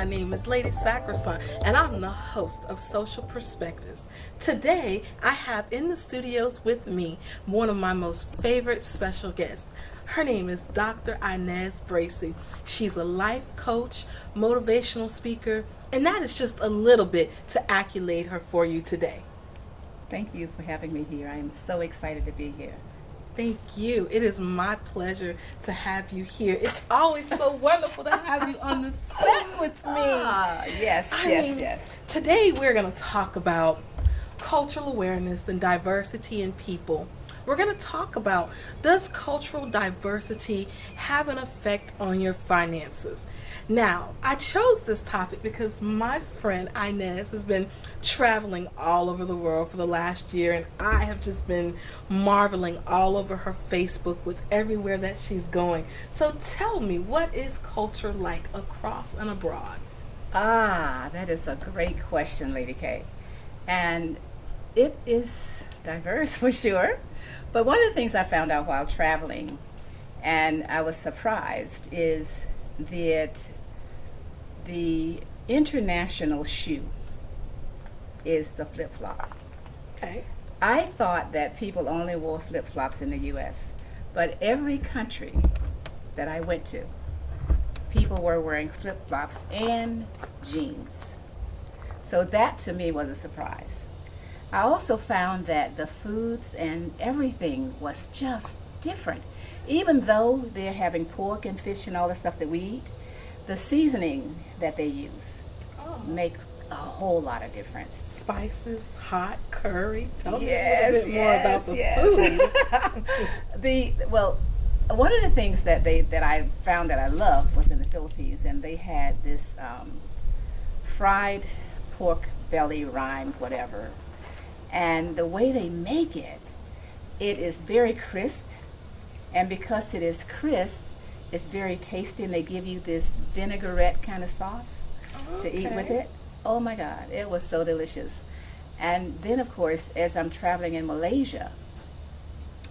name is Lady Sacrosanct, and I'm the host of Social Perspectives. Today, I have in the studios with me one of my most favorite special guests. Her name is Dr.Inez Bracy. She's a life coach, motivational speaker, and that is just a little bit to accolade her for you today. Thank you for having me here. I am so excited to be here. Thank you. It is my pleasure to have you here. It's always so wonderful to have you on the set with me. Yes. Today we're going to talk about cultural awareness and diversity in people. We're going to talk about, does cultural diversity have an effect on your finances? Now, I chose this topic because my friend Inez has been traveling all over the world for the last year, and I have just been marveling all over her Facebook with everywhere that she's going. So tell me, what is culture like across and abroad? That is a great question, Lady K. And it is diverse for sure. But one of the things I found out while traveling, and I was surprised, is that the international shoe is the flip-flop. Okay. I thought that people only wore flip-flops in the U.S., but every country that I went to, people were wearing flip-flops and jeans. So that to me was a surprise. I also found that the foods and everything was just different. Even though they're having pork and fish and all the stuff that we eat, the seasoning that they use makes a whole lot of difference. Spices, hot curry. Tell me a little bit more about the food. One of the things that I found that I loved was in the Philippines, and they had this fried pork belly rind, whatever. And the way they make it, it is very crisp. And because it is crisp, it's very tasty, and they give you this vinaigrette kind of sauce to eat with it. Oh my God, it was so delicious. And then, of course, as I'm traveling in Malaysia,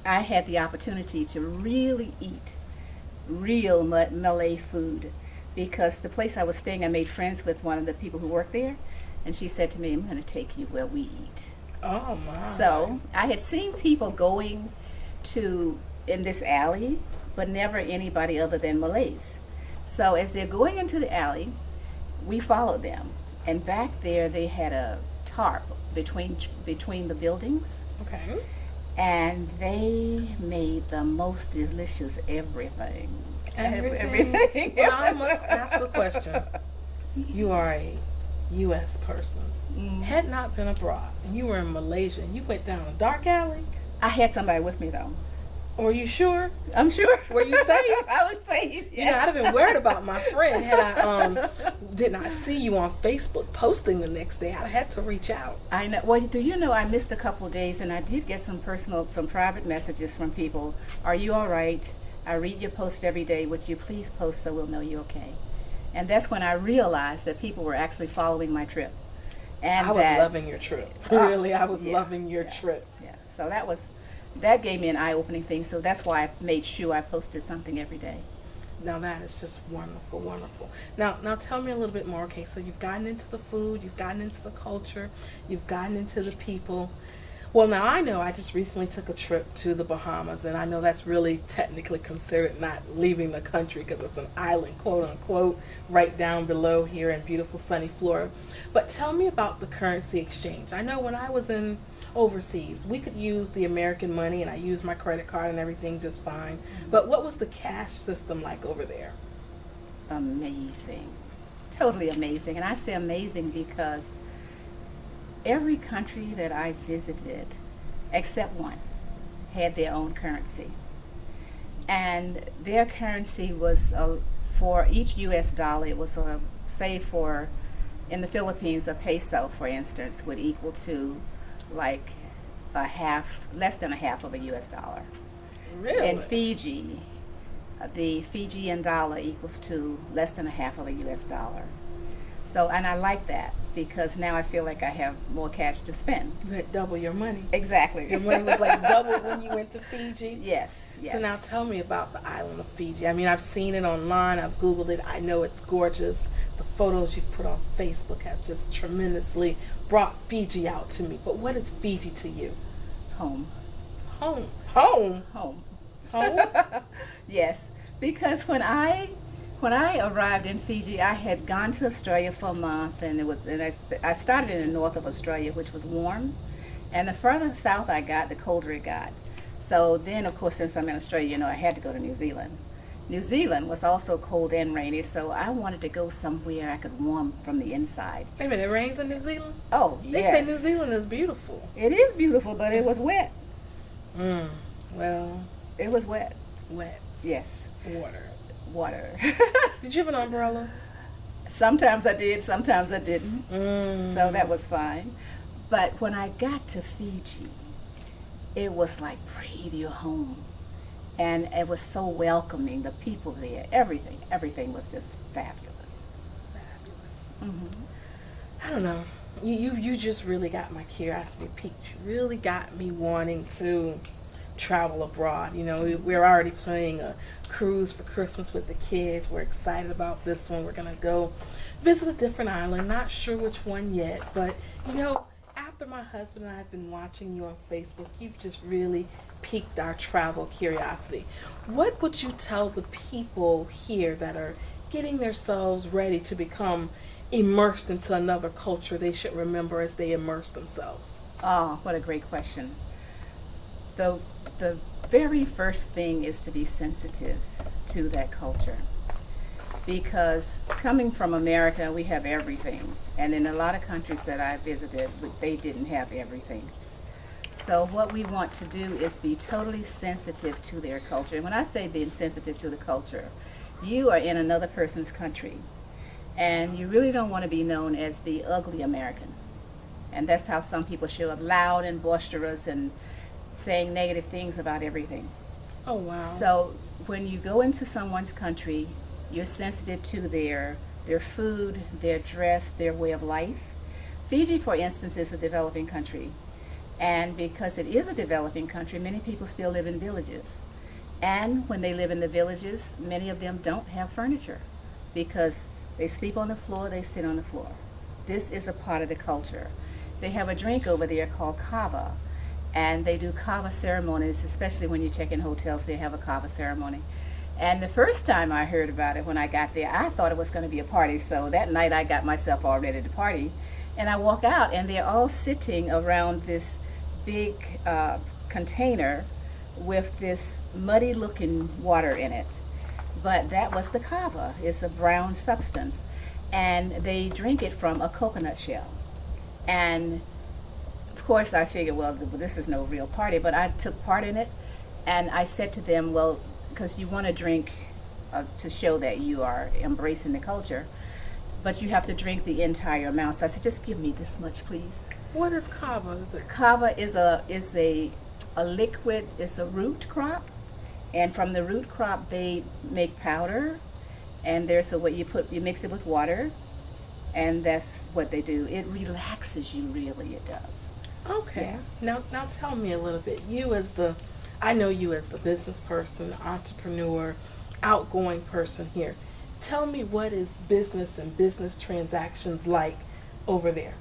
I had the opportunity to really eat real Malay food, because the place I was staying, I made friends with one of the people who worked there, and she said to me, "I'm going to take you where we eat." Oh my. So I had seen people going in this alley, but never anybody other than Malays. So as they're going into the alley, we followed them. And back there they had a tarp between the buildings. Okay. And they made the most delicious everything. Everything. Well, I must ask a question. You are a U.S. person. Had not been abroad, and you were in Malaysia, and you went down a dark alley? I had somebody with me though. Were you sure? I'm sure. Were you safe? I was safe, yes. You know, I'd have been worried about my friend had I did not see you on Facebook posting the next day. I had to reach out. I know. Well, do you know I missed a couple of days, and I did get some private messages from people. Are you all right? I read your post every day. Would you please post so we'll know you're okay? And that's when I realized that people were actually following my trip. And I was loving your trip. Really, I was loving your trip. Yeah. So that gave me an eye-opening thing. So that's why I made sure I posted something every day. Now that is just wonderful, wonderful. Now tell me a little bit more. Okay, so you've gotten into the food, you've gotten into the culture, you've gotten into the people. Well, now I know I just recently took a trip to the Bahamas, and I know that's really technically considered not leaving the country because it's an island, quote unquote, right down below here in beautiful sunny Florida. But tell me about the currency exchange. I know when I was in overseas, we could use the American money, and I used my credit card and everything just fine. But what was the cash system like over there? Amazing. Totally amazing. And I say amazing because every country that I visited, except one, had their own currency. And their currency was, for each US dollar, it was, say for, in the Philippines, a peso, for instance, would equal to like less than a half of a US dollar. Really? In Fiji, the Fijian dollar equals to less than a half of a US dollar. So, and I like that because now I feel like I have more cash to spend. You had double your money. Exactly. Your money was like double when you went to Fiji. Yes, yes. So now tell me about the island of Fiji. I mean, I've seen it online. I've Googled it. I know it's gorgeous. The photos you've put on Facebook have just tremendously brought Fiji out to me. But what is Fiji to you? Home. Home. Home. Home. Home? Yes, because when I arrived in Fiji, I had gone to Australia for a month, and I started in the north of Australia, which was warm, and the further south I got, the colder it got. So then, of course, since I'm in Australia, I had to go to New Zealand. New Zealand was also cold and rainy, so I wanted to go somewhere I could warm from the inside. Wait a minute, it rains in New Zealand? Oh, They yes. say New Zealand is beautiful. It is beautiful, but it was wet. Well, It was wet. wet. Yes. Water. Water. Did you have an umbrella? Sometimes I did, sometimes I didn't. So that was fine. But when I got to Fiji, it was like, breathe, you're home. And it was so welcoming, the people there, everything was just fabulous. I don't know. You just really got my curiosity piqued. You really got me wanting to travel abroad. We're already planning a cruise for Christmas with the kids. We're excited about this one. We're gonna go visit a different island. Not sure which one yet, but after my husband and I have been watching you on Facebook, you've just really piqued our travel curiosity. What would you tell the people here that are getting themselves ready to become immersed into another culture they should remember as they immerse themselves? Oh, what a great question. The very first thing is to be sensitive to that culture. Because coming from America, we have everything. And in a lot of countries that I visited, they didn't have everything. So what we want to do is be totally sensitive to their culture. And when I say being sensitive to the culture, you are in another person's country. And you really don't want to be known as the ugly American. And that's how some people show up, loud and boisterous and saying negative things about everything. Oh, wow. So when you go into someone's country, you're sensitive to their food, their dress, their way of life. Fiji, for instance, is a developing country. And because it is a developing country, many people still live in villages. And when they live in the villages, many of them don't have furniture because they sleep on the floor, they sit on the floor. This is a part of the culture. They have a drink over there called kava, and they do kava ceremonies, especially when you check in hotels, they have a kava ceremony. And the first time I heard about it, when I got there, I thought it was going to be a party. So that night I got myself all ready to party. And I walk out and they're all sitting around this big container with this muddy looking water in it. But that was the kava. It's a brown substance. And they drink it from a coconut shell. And of course I figured, well, this is no real party, but I took part in it. And I said to them, well, because you want to drink to show that you are embracing the culture, but you have to drink the entire amount. So I said, just give me this much, please. What is kava? Kava is a liquid. It's a root crop, and from the root crop they make powder. And there's a way you mix it with water, and that's what they do. It relaxes you, really. It does. Okay. Yeah. Now tell me a little bit. I know you as the business person, entrepreneur, outgoing person here. Tell me, what is business and business transactions like over there?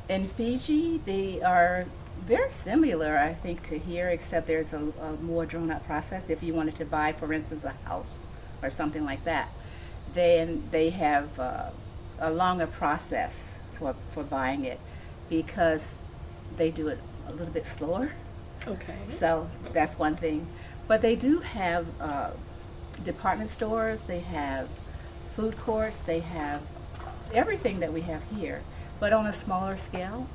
In Fiji, they are very similar, I think, to here, except there's a more drawn-out process. If you wanted to buy, for instance, a house or something like that, then they have a longer process for buying it because they do it a little bit slower. Okay. So that's one thing. But they do have department stores, they have food courts, they have everything that we have here, but on a smaller scale.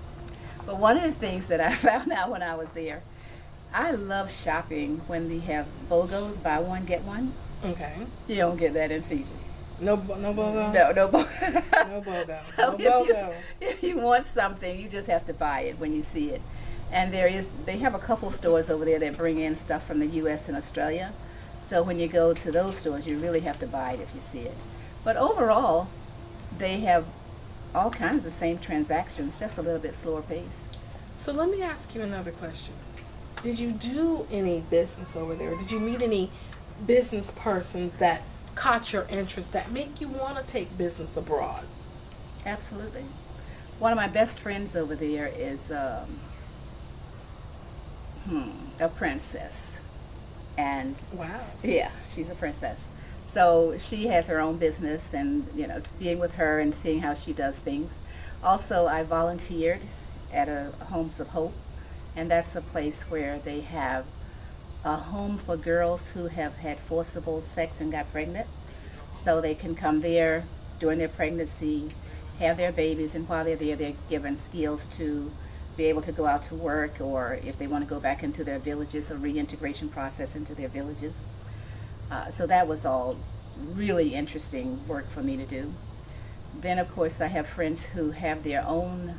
But one of the things that I found out when I was there, I love shopping when they have BOGOs, buy one, get one. Okay. You don't get that in Fiji. No BOGO? No BOGO. No BOGO. So no BOGO. If you want something, you just have to buy it when you see it. And they have a couple stores over there that bring in stuff from the U.S. and Australia. So when you go to those stores, you really have to buy it if you see it. But overall, They have all kinds of same transactions, just a little bit slower pace. So let me ask you another question. Did you do any business over there? Did you meet any business persons that caught your interest that make you want to take business abroad? Absolutely. One of my best friends over there is a princess. And Wow. yeah, she's a princess. So she has her own business, and being with her and seeing how she does things. Also, I volunteered at a Homes of Hope, and that's a place where they have a home for girls who have had forcible sex and got pregnant. So they can come there during their pregnancy, have their babies, and while they're there, they're given skills to be able to go out to work, or if they want to go back into their villages, a reintegration process into their villages. So that was all really interesting work for me to do. Then, of course, I have friends who have their own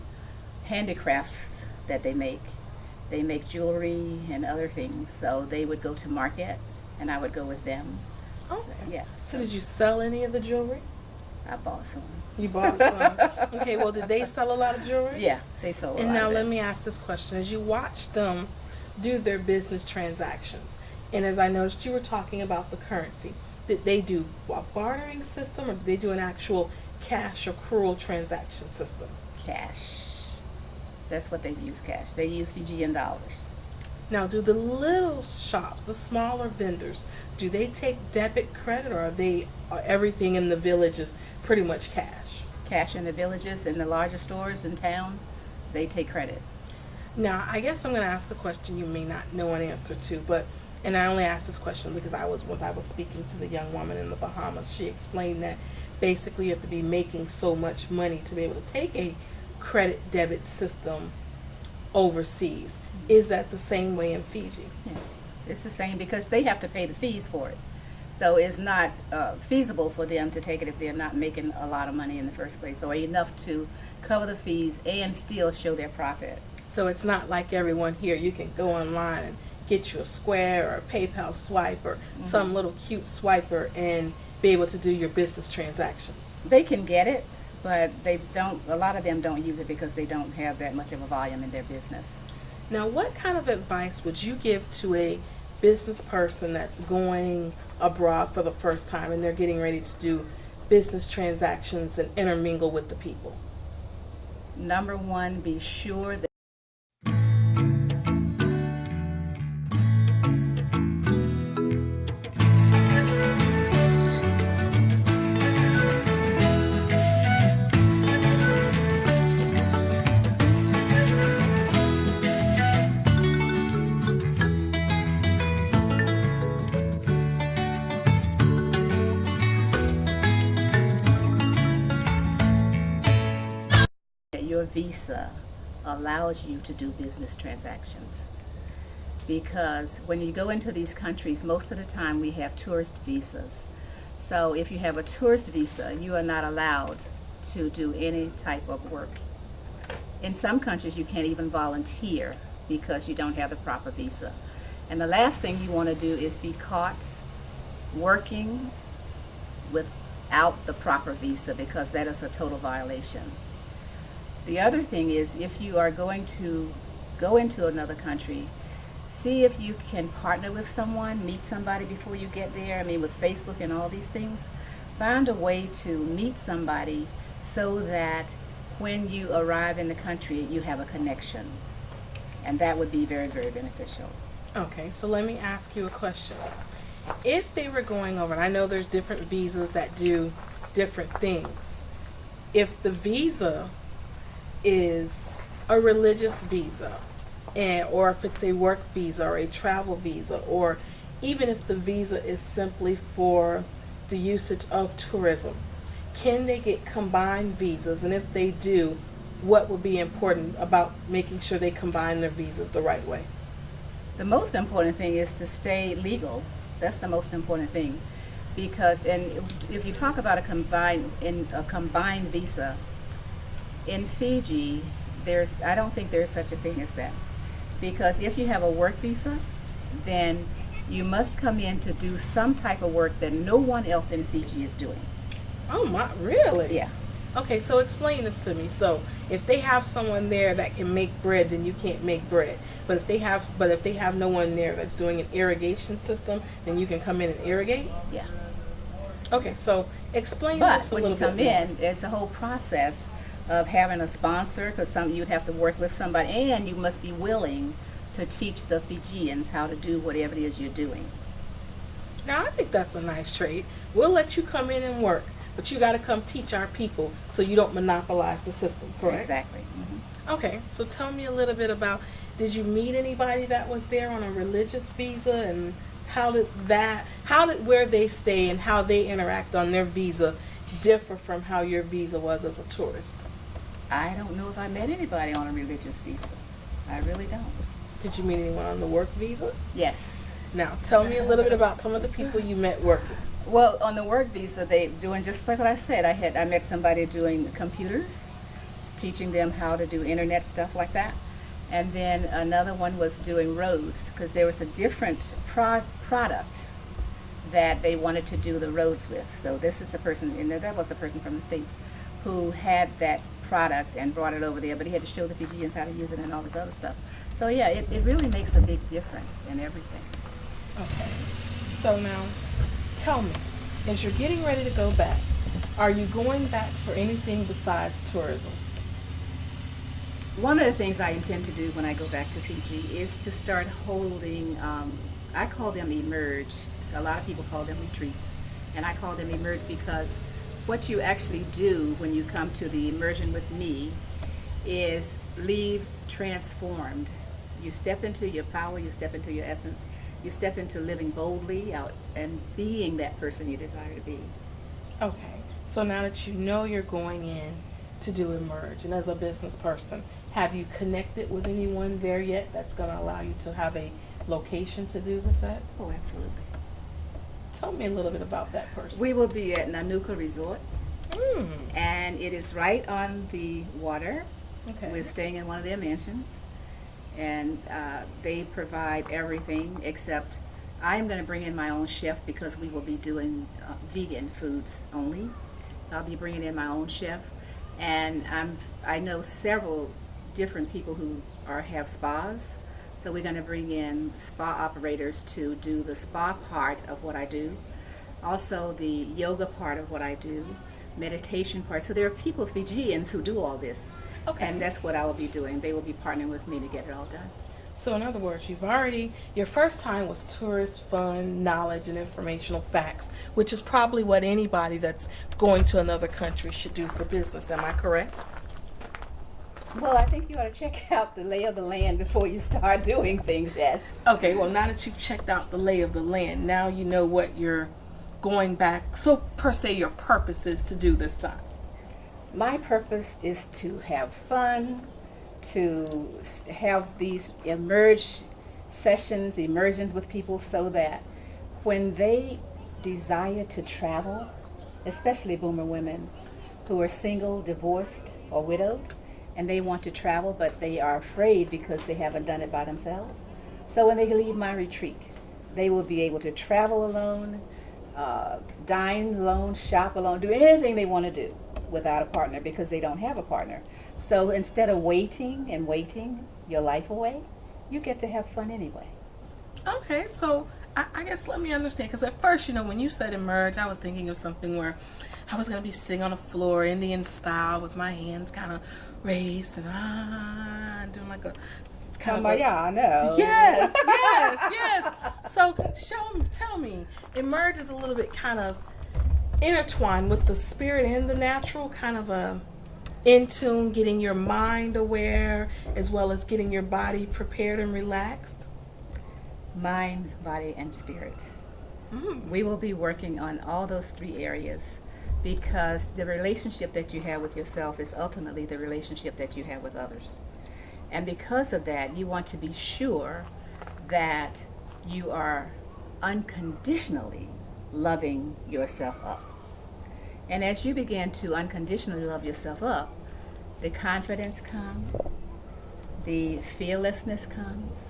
handicrafts that they make. They make jewelry and other things. So they would go to market, and I would go with them. Okay. So, yeah. So did you sell any of the jewelry? I bought some. You bought some. Okay, well, did they sell a lot of jewelry? Yeah, they sold a And lot now of let it. me ask this question. As you watch them do their business transactions, and as I noticed you were talking about the currency, did they do a bartering system, or did they do an actual cash or accrual transaction system? Cash. That's what they use, cash. They use Fijian dollars. Now, do the little shops, the smaller vendors, do they take debit, credit, or are everything in the village is pretty much cash? Cash in the villages and the larger stores in town, they take credit. Now, I guess I'm going to ask a question you may not know an answer to, and I only asked this question because I was speaking to the young woman in the Bahamas. She explained that basically you have to be making so much money to be able to take a credit debit system overseas. Is that the same way in Fiji? Yeah. It's the same because they have to pay the fees for it. So it's not feasible for them to take it if they're not making a lot of money in the first place, or enough to cover the fees and still show their profit. So it's not like everyone here. You can go online and get you a Square or a PayPal swipe or some little cute swiper and be able to do your business transactions. They can get it, but they don't. A lot of them don't use it because they don't have that much of a volume in their business. Now, what kind of advice would you give to a business person that's going abroad for the first time and they're getting ready to do business transactions and intermingle with the people? Number one, be sure that your visa allows you to do business transactions. Because when you go into these countries, most of the time we have tourist visas. So if you have a tourist visa, you are not allowed to do any type of work. In some countries, you can't even volunteer because you don't have the proper visa. And the last thing you want to do is be caught working without the proper visa, because that is a total violation. The other thing is, if you are going to go into another country, see if you can partner with someone, meet somebody before you get there. I mean, with Facebook and all these things, find a way to meet somebody so that when you arrive in the country, you have a connection. And that would be very, very beneficial. Okay, so let me ask you a question. If they were going over, and I know there's different visas that do different things, if the visa is a religious visa, or if it's a work visa or a travel visa, or even if the visa is simply for the usage of tourism, can they get combined visas? And if they do, what would be important about making sure they combine their visas the right way? The most important thing is to stay legal. That's the most important thing, because if you talk about a combined visa in Fiji, I don't think there's such a thing as that, because if you have a work visa, then you must come in to do some type of work that no one else in Fiji is doing. Oh my, really? Yeah. Okay, so explain this to me. So if they have someone there that can make bread, then you can't make bread. But if they have no one there that's doing an irrigation system, then you can come in and irrigate. Yeah. Okay, so explain But this a when you little bit come more. in, it's a whole process of having a sponsor, because you'd have to work with somebody, and you must be willing to teach the Fijians how to do whatever it is you're doing. Now I think that's a nice trade. We'll let you come in and work, but you got to come teach our people so you don't monopolize the system. Correct? Exactly. Hmm. Okay, so tell me a little bit about, did you meet anybody that was there on a religious visa, and how did where they stay and how they interact on their visa differ from how your visa was as a tourist? I don't know if I met anybody on a religious visa. I really don't. Did you meet anyone on the work visa? Yes. Now tell me a little bit about some of the people you met working. Well, on the work visa, they doing just like what I said. I met somebody doing computers, teaching them how to do internet stuff like that, and then another one was doing roads, because there was a different product that they wanted to do the roads with. So this is a person, and that was a person from the States who had that product and brought it over there, but he had to show the Fijians how to use it and all this other stuff. So yeah, it really makes a big difference in everything. Okay. So now, tell me, as you're getting ready to go back, are you going back for anything besides tourism? One of the things I intend to do when I go back to Fiji is to start holding, I call them emerge. A lot of people call them retreats. And I call them emerge because what you actually do when you come to the immersion with me is leave transformed. You step into your power, you step into your essence, you step into living boldly out and being that person you desire to be. Okay. So now that you know you're going in to do Emerge, and as a business person, have you connected with anyone there yet that's going to allow you to have a location to do this at? Oh, absolutely. Tell me a little bit about that person. We will be at Nanuka Resort, Mm. and it is right on the water. Okay. We're staying in one of their mansions, and they provide everything except I am going to bring in my own chef because we will be doing vegan foods only. So I'll be bringing in my own chef, and I know several different people who have spas. So we're going to bring in spa operators to do the spa part of what I do, also the yoga part of what I do, meditation part. So there are people, Fijians, who do all this. Okay. And that's what I will be doing. They will be partnering with me to get it all done. So in other words, your first time was tourist fun, knowledge, and informational facts, which is probably what anybody that's going to another country should do for business. Am I correct? Well, I think you ought to check out the lay of the land before you start doing things, yes. Okay, well, now that you've checked out the lay of the land, now you know what you're going back, so per se your purpose is to do this time. My purpose is to have fun, to have these immersions with people so that when they desire to travel, especially boomer women who are single, divorced, or widowed, and they want to travel but they are afraid because they haven't done it by themselves. So when they leave my retreat, they will be able to travel alone, dine alone, shop alone, do anything they want to do without a partner because they don't have a partner. So instead of waiting your life away, you get to have fun anyway. Okay, so I guess let me understand, because at first, when you said emerge, I was thinking of something where I was going to be sitting on the floor, Indian style, with my hands kind of raised and doing like a... It's kind of I know. Yes. So tell me, emerge is a little bit kind of intertwined with the spirit and the natural, kind of a in tune, getting your mind aware as well as getting your body prepared and relaxed. Mind, body, and spirit. Mm. We will be working on all those three areas because the relationship that you have with yourself is ultimately the relationship that you have with others. And because of that, you want to be sure that you are unconditionally loving yourself up. And as you begin to unconditionally love yourself up, the confidence comes, the fearlessness comes,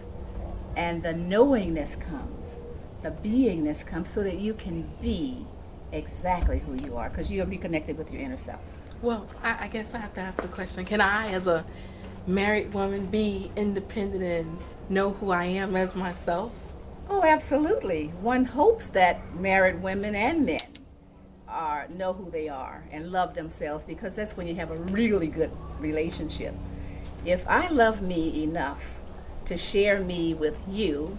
and the knowingness comes, the beingness comes, so that you can be exactly who you are, because you'll be connected with your inner self. Well, I guess I have to ask the question. Can I, as a married woman, be independent and know who I am as myself? Oh, absolutely. One hopes that married women and men know who they are and love themselves, because that's when you have a really good relationship. If I love me enough to share me with you,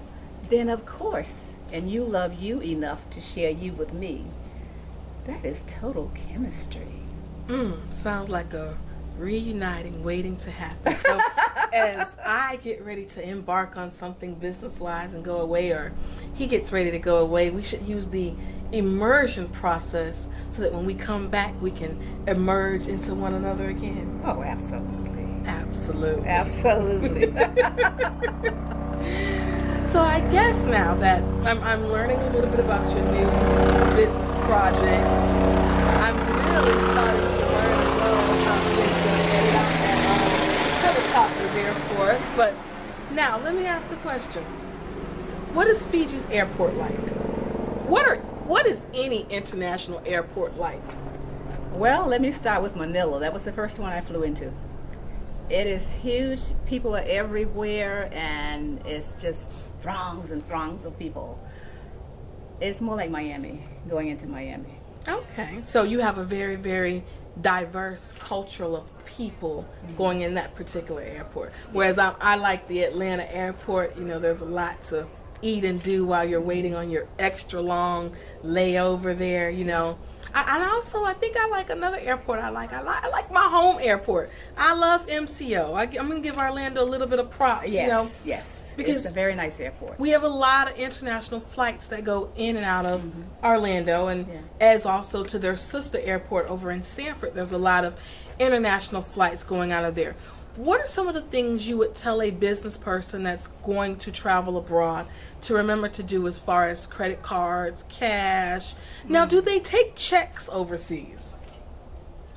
then of course, and you love you enough to share you with me, that is total chemistry. Sounds like a reuniting waiting to happen. So, as I get ready to embark on something business wise and go away, or he gets ready to go away, we should use the immersion process so that when we come back, we can emerge into one another again. Oh, absolutely. Absolutely. Absolutely. So, I guess now that I'm learning a little bit about your new business project, I'm really starting to learn and love how things going to edit out that helicopter there for us. But now, let me ask a question. What is Fiji's airport like? What is any international airport like? Well, let me start with Manila. That was the first one I flew into. It is huge. People are everywhere, and it's just throngs and throngs of people. It's more like Miami, going into Miami. Okay, so you have a very, very diverse culture of people going in that particular airport. Whereas I like the Atlanta airport. You know, there's a lot to eat and do while you're waiting on your extra long layover there. You know, I think I like another airport. I like my home airport. I love MCO. I'm gonna give Orlando a little bit of props. Yes, you know, yes. because it's a very nice airport. We have a lot of international flights that go in and out of Orlando, and as also to their sister airport over in Sanford, there's a lot of international flights going out of there. What are some of the things you would tell a business person that's going to travel abroad to remember to do as far as credit cards, cash? Now, do they take checks overseas?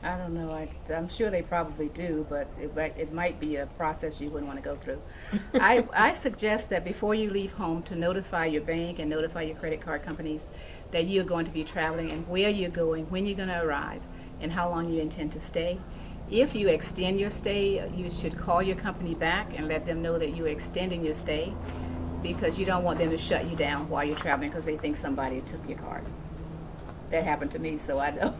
I don't know. I'm sure they probably do, but it might be a process you wouldn't want to go through. I suggest that before you leave home to notify your bank and notify your credit card companies that you're going to be traveling and where you're going, when you're going to arrive, and how long you intend to stay. If you extend your stay, you should call your company back and let them know that you're extending your stay, because you don't want them to shut you down while you're traveling because they think somebody took your card. That happened to me, so I know.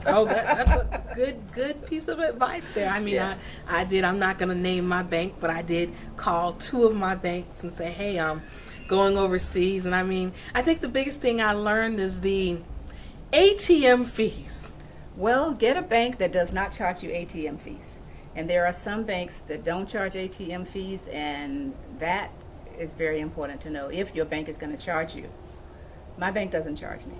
Oh, that's a good piece of advice there. I mean, Yeah. I did. I'm not going to name my bank, but I did call two of my banks and say, hey, I'm going overseas. And I mean, I think the biggest thing I learned is the ATM fees. Well, get a bank that does not charge you ATM fees. And there are some banks that don't charge ATM fees, and that is very important to know if your bank is going to charge you. My bank doesn't charge me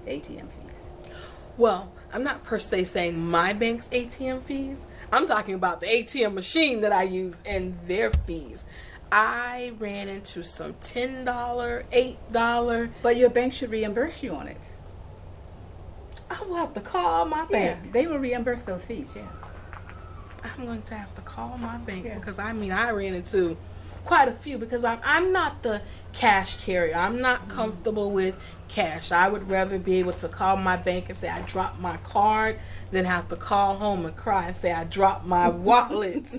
ATM fees. Well, I'm not per se saying my bank's ATM fees. I'm talking about the ATM machine that I use and their fees. I ran into some $10, $8. But your bank should reimburse you on it. I will have to call my bank. Yeah, they will reimburse those fees, yeah. I'm going to have to call my bank Yeah. because I mean I ran into quite a few because I'm not the cash carrier. I'm not comfortable with cash. I would rather be able to call my bank and say I dropped my card than have to call home and cry and say I dropped my wallet.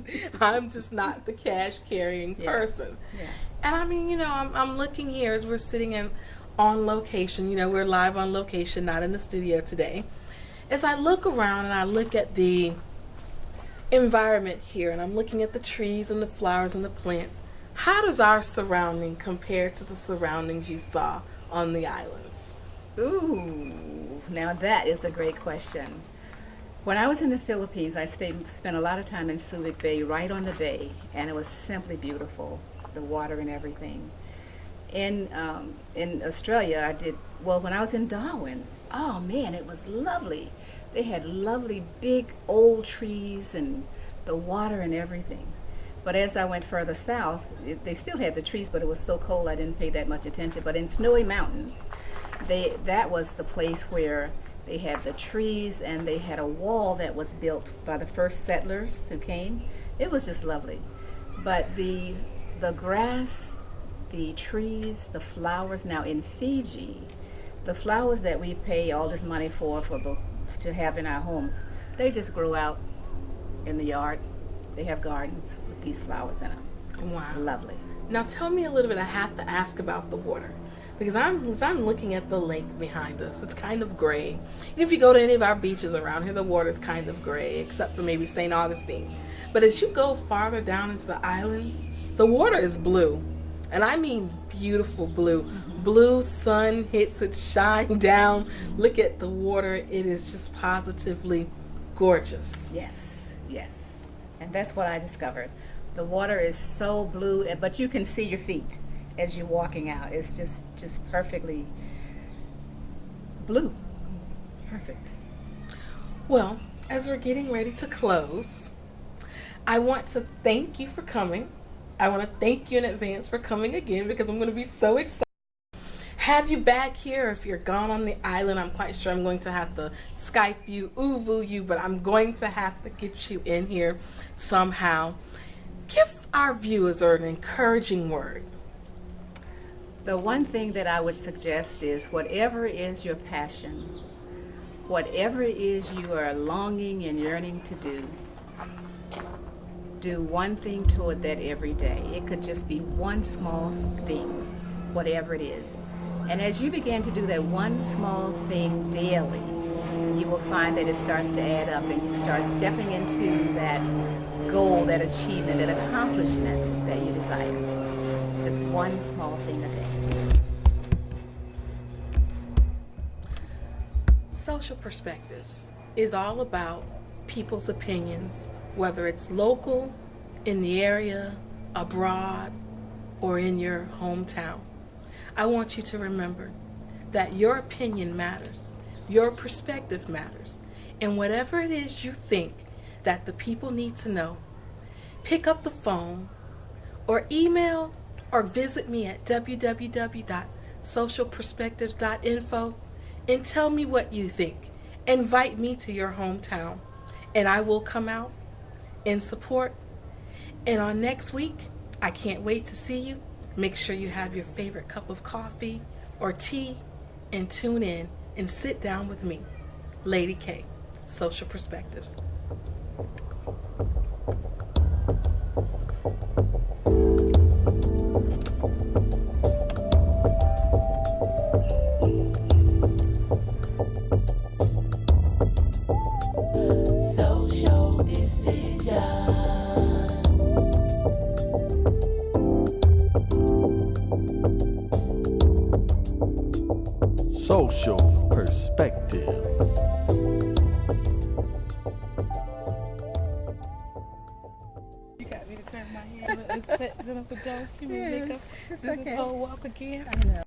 I'm just not the cash carrying person. Yeah. And I mean, you know, I'm looking here as we're sitting on location. You know, we're live on location, not in the studio today. As I look around and I look at the environment here, and I'm looking at the trees and the flowers and the plants, how does our surrounding compare to the surroundings you saw on the islands? Ooh, now that is a great question. When I was in the Philippines, I spent a lot of time in Subic Bay, right on the bay, and it was simply beautiful, the water and everything. In Australia, when I was in Darwin, oh man, it was lovely. They had lovely big old trees and the water and everything. But as I went further south, they still had the trees, but it was so cold I didn't pay that much attention. But in Snowy Mountains, that was the place where they had the trees, and they had a wall that was built by the first settlers who came. It was just lovely. But the grass, the trees, the flowers. Now in Fiji, the flowers that we pay all this money for to have in our homes They just grew out in the yard. They have gardens with these flowers in them. Wow. Lovely. Now tell me a little bit. I have to ask about the water because I'm looking at the lake behind us. It's kind of gray. And if you go to any of our beaches around here, the water's kind of gray, except for maybe St. Augustine. But as you go farther down into the islands, the water is blue. And I mean beautiful blue. Blue, sun hits it, shine down. Look at the water. It is just positively gorgeous. Yes, yes. And that's what I discovered. The water is so blue, but you can see your feet as you're walking out. It's just perfectly blue. Perfect. Well, as we're getting ready to close, I want to thank you for coming. I want to thank you in advance for coming again because I'm going to be so excited. Have you back here. If you're gone on the island, I'm quite sure I'm going to have to Skype you, Uvu you, but I'm going to have to get you in here somehow. Give our viewers an encouraging word. The one thing that I would suggest is whatever is your passion, whatever it is you are longing and yearning to do one thing toward that every day. It could just be one small thing, whatever it is. And as you begin to do that one small thing daily, you will find that it starts to add up and you start stepping into that goal, that achievement, that accomplishment that you desire. Just one small thing a day. Social Perspectives is all about people's opinions, whether it's local, in the area, abroad, or in your hometown. I want you to remember that your opinion matters, your perspective matters, and whatever it is you think that the people need to know, pick up the phone or email or visit me at www.socialperspectives.info and tell me what you think. Invite me to your hometown and I will come out and support. And on next week, I can't wait to see you. Make sure you have your favorite cup of coffee or tea and tune in and sit down with me, Lady K, Social Perspectives. Social decision. Social Perspectives. You got me to turn my head and set Jennifer Jones. She will make us It's do this okay. whole walk again. I know.